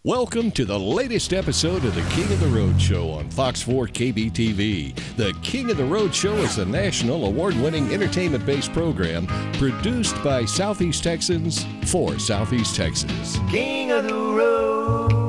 Welcome to the latest episode of the King of the Road Show on Fox 4 KBTV. The King of the Road Show is a national award-winning entertainment-based program produced by Southeast Texans for Southeast Texas. King of the Road.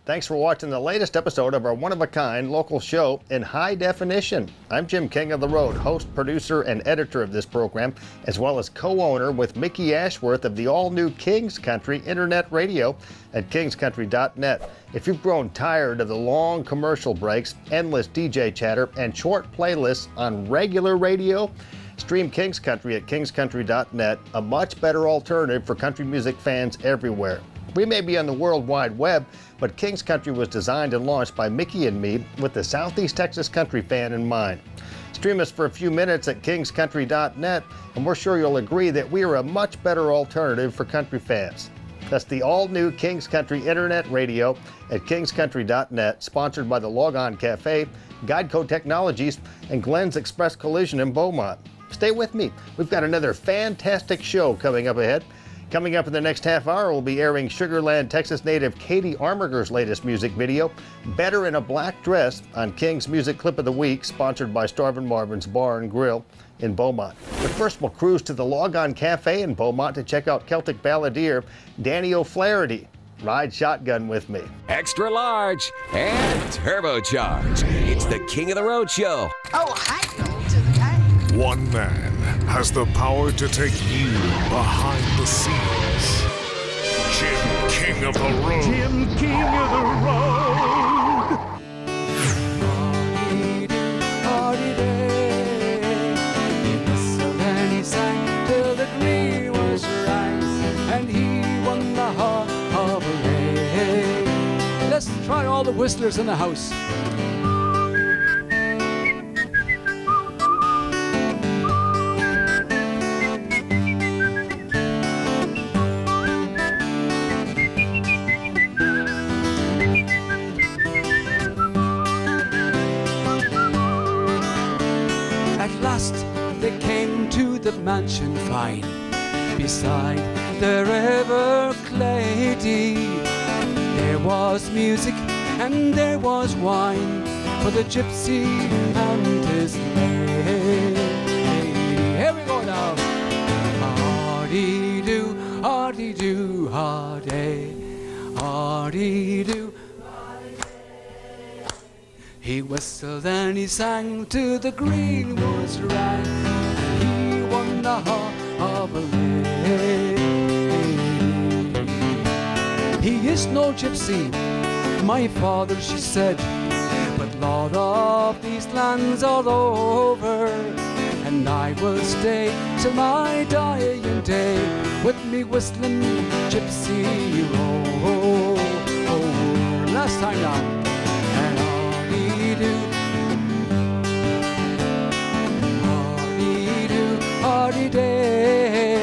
Thanks for watching the latest episode of our one-of-a-kind local show in high definition. I'm Jim King of the Road, host, producer, and editor of this program, as well as co-owner with Mickey Ashworth of the all-new Kings Country Internet Radio at kingscountry.net. If you've grown tired of the long commercial breaks, endless DJ chatter, and short playlists on regular radio, stream Kings Country at kingscountry.net, a much better alternative for country music fans everywhere. We may be on the World Wide Web, but Kings Country was designed and launched by Mickey and me with the Southeast Texas country fan in mind. Stream us for a few minutes at kingscountry.net, and we're sure you'll agree that we are a much better alternative for country fans. That's the all-new Kings Country Internet Radio at kingscountry.net, sponsored by the Logon Cafe, Guideco Technologies, and Glenn's Express Collision in Beaumont. Stay with me. We've got another fantastic show coming up ahead. Coming up in the next half hour, we'll be airing Sugar Land, Texas native Katie Armiger's latest music video, Better in a Black Dress, on King's Music Clip of the Week, sponsored by Starvin' Marvin's Bar and Grill in Beaumont. But first, we'll cruise to the Logon Cafe in Beaumont to check out Celtic Balladeer Danny O'Flaherty. Ride shotgun with me. Extra large and turbocharged. It's the King of the Road Show. Oh, hi, to the guy. One man has the power to take you behind the scenes. Jim King of the Road. Jim King of the Road. Hardy day. He whistled and he sang till the green was ripe, and he won the harbor lay. Let's try all the whistlers in the house. They came to the mansion fine, beside the river Clady. There was music and there was wine for the gypsy and his lady. Here we go now. Hardy-do, hardy-do, hardy, hardy-do. He whistled and he sang till the green was ripe, and he won the harbor lay. He is no gypsy, my father, she said, but lord of these lands all over, and I will stay till my dying day with me whistling gypsy roll. Last time now. Hardy-do, hardy day.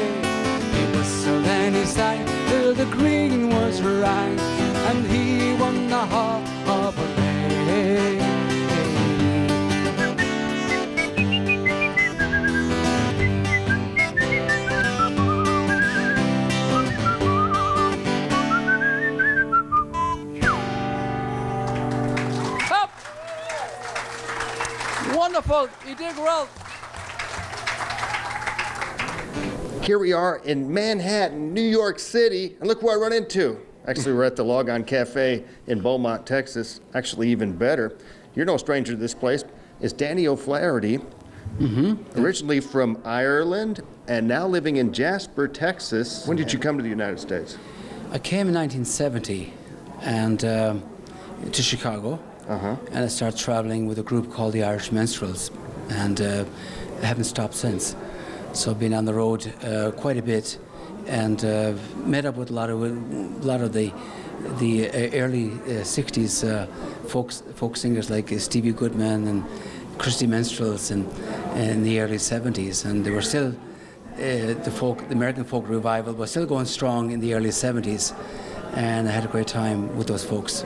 He whistled and he sang till the green was ripe, and he won the harbor lay. Wonderful, you did well. Here we are in Manhattan, New York City, and look who I run into. Actually, we're at the Logon Cafe in Beaumont, Texas. Actually, even better, you're no stranger to this place. It's Danny O'Flaherty, originally from Ireland and now living in Jasper, Texas. When did you come to the United States? I came in 1970 and to Chicago. And I started traveling with a group called the Irish Minstrels, and I haven't stopped since. So I've been on the road quite a bit, and met up with a lot of the early 60s folk singers like Stevie Goodman and Christy Minstrels in the early 70s, and they were still the American folk revival was still going strong in the early 70s, and I had a great time with those folks.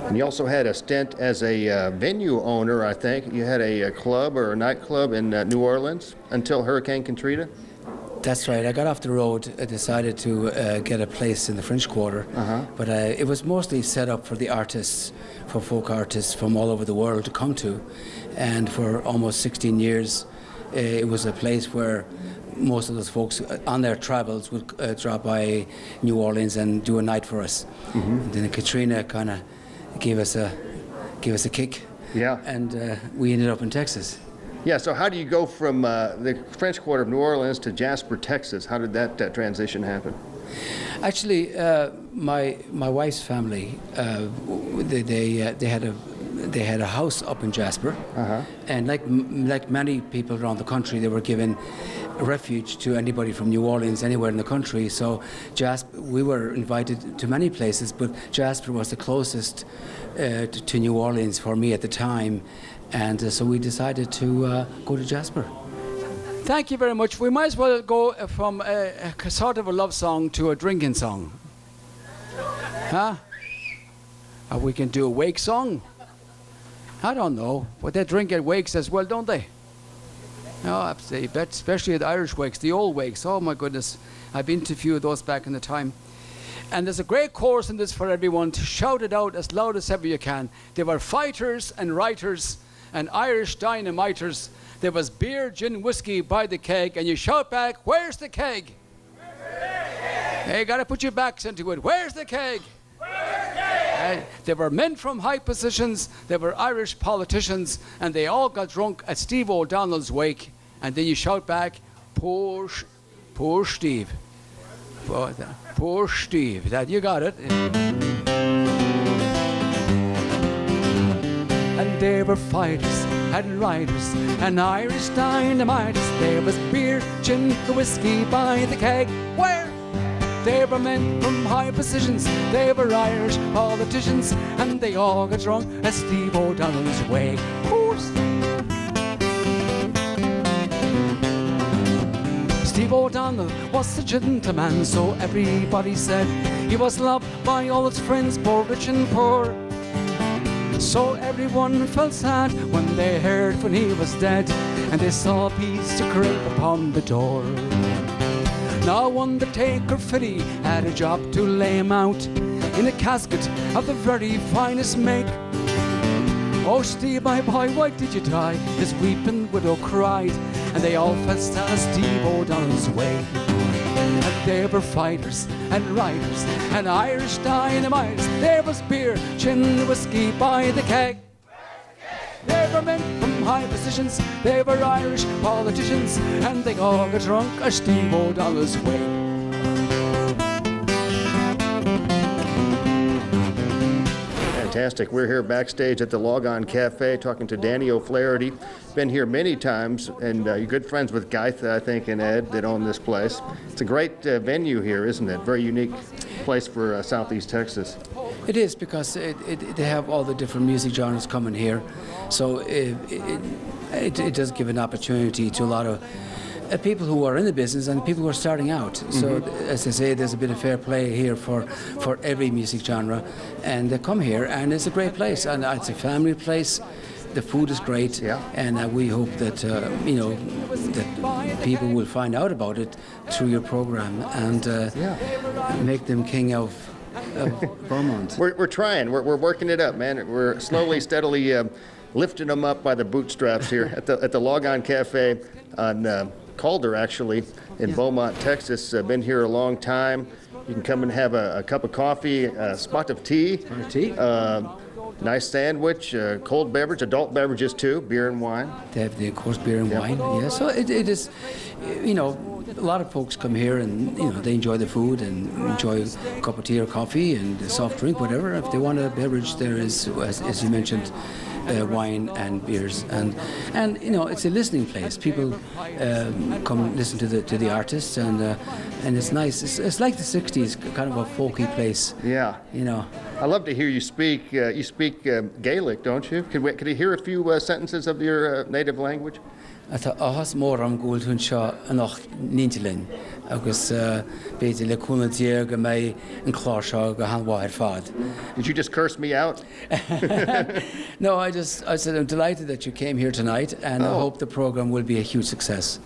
And you also had a stint as a venue owner, I think. You had a club or a nightclub in New Orleans until Hurricane Katrina? That's right. I got off the road. I decided to get a place in the French Quarter, but it was mostly set up for the artists, for folk artists from all over the world to come to. And for almost 16 years, it was a place where most of those folks on their travels would drop by New Orleans and do a night for us. And then Katrina kind of gave us a kick. Yeah. And we ended up in Texas. Yeah, so how do you go from the French Quarter of New Orleans to Jasper, Texas? How did that transition happen? Actually, my wife's family, they had a house up in Jasper, and like many people around the country, they were given refuge to anybody from New Orleans, anywhere in the country. So we were invited to many places, but Jasper was the closest to New Orleans for me at the time. And so we decided to go to Jasper. Thank you very much. We might as well go from a sort of a love song to a drinking song. Huh? Or we can do a wake song. I don't know. But they drink at wakes as well, don't they? No, absolutely. But especially the Irish wakes, the old wakes. Oh my goodness. I've been to a few of those back in the time. And there's a great chorus in this for everyone to shout it out as loud as ever you can. They were fighters and writers and Irish dynamiters. There was beer, gin, whiskey by the keg, and you shout back, "Where's the keg?" Hey, you got to put your backs into it. Where's the keg? There were men from high positions, there were Irish politicians, and they all got drunk at Steve O'Donnell's wake. And then you shout back, poor Steve. Poor Steve. That you got it. And there were fighters and riders and Irish dynamiters. There was beer, gin, whiskey by the keg. Where? There were men from high positions, they were Irish politicians, and they all got drunk at Steve O'Donnell's wake. Steve O'Donnell was a gentleman, so everybody said. He was loved by all his friends, both rich and poor. So everyone felt sad when they heard when he was dead, and they saw peace to creep upon the door. Now Undertaker Fitty had a job to lay him out in a casket of the very finest make. Oh Steve, my boy, why did you die? His weeping widow cried, and they all felt sad as Steve O'Donnell's way. And there were fighters and riders and Irish dynamiters. There was beer, gin, whiskey by the keg. There were men from high positions, they were Irish politicians, and they all got drunk at Steve O'Donnell's way. Fantastic. We're here backstage at the Logon Cafe talking to Danny O'Flaherty. Been here many times, and you're good friends with Gaitha, I think, and Ed that own this place. It's a great venue here, isn't it? Very unique place for Southeast Texas. It is, because they have all the different music genres coming here. So it does give an opportunity to a lot of people who are in the business and people who are starting out. So as I say, there's a bit of fair play here for every music genre, and they come here, and it's a great place, and it's a family place. The food is great, and we hope that that people will find out about it through your program and make them king of Beaumont. We're trying. We're working it up, man. We're slowly, steadily lifting them up by the bootstraps here at the Logon Cafe on Calder, actually, in Beaumont, Texas. Been here a long time. You can come and have a cup of coffee, a spot of tea, nice sandwich, cold beverage, adult beverages too, beer and wine. They have, of course, beer and wine. Yeah, so it is, a lot of folks come here and they enjoy the food and enjoy a cup of tea or coffee and a soft drink, whatever. If they want a beverage, there is, as you mentioned, wine and beers, and it's a listening place. People come listen to the artists, and it's nice. It's like the '60s, kind of a folky place. Yeah. I love to hear you speak. You speak Gaelic, don't you? Could I hear a few sentences of your native language? Ahas mór am gúil tún seo anach nintilin, agus béidir le cúna dír go mé an chlár seo go hanmhair fad. Did you just curse me out? No, I said I'm delighted that you came here tonight, and I hope the program will be a huge success.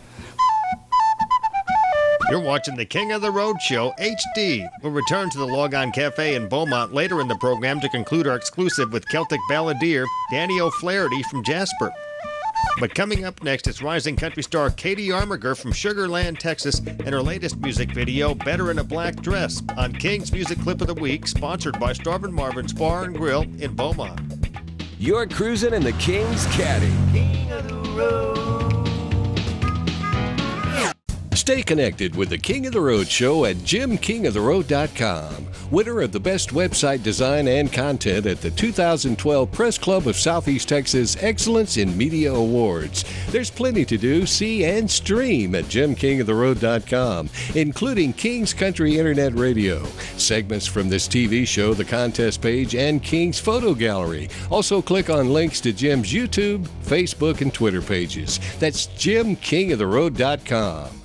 You're watching the King of the Road Show HD. We'll return to the Logon Cafe in Beaumont later in the program to conclude our exclusive with Celtic Balladeer Danny O'Flaherty from Jasper. But coming up next, it's rising country star Katie Armiger from Sugar Land, Texas, and her latest music video, Better in a Black Dress, on King's Music Clip of the Week, sponsored by Starvin' Marvin's Bar and Grill in Beaumont. You're cruising in the King's Caddy. King of the road. Stay connected with the King of the Road Show at JimKingOfTheRoad.com. Winner of the Best Website Design and Content at the 2012 Press Club of Southeast Texas Excellence in Media Awards. There's plenty to do, see, and stream at JimKingOfTheRoad.com, including King's Country Internet Radio, segments from this TV show, the contest page, and King's Photo Gallery. Also, click on links to Jim's YouTube, Facebook, and Twitter pages. That's JimKingOfTheRoad.com.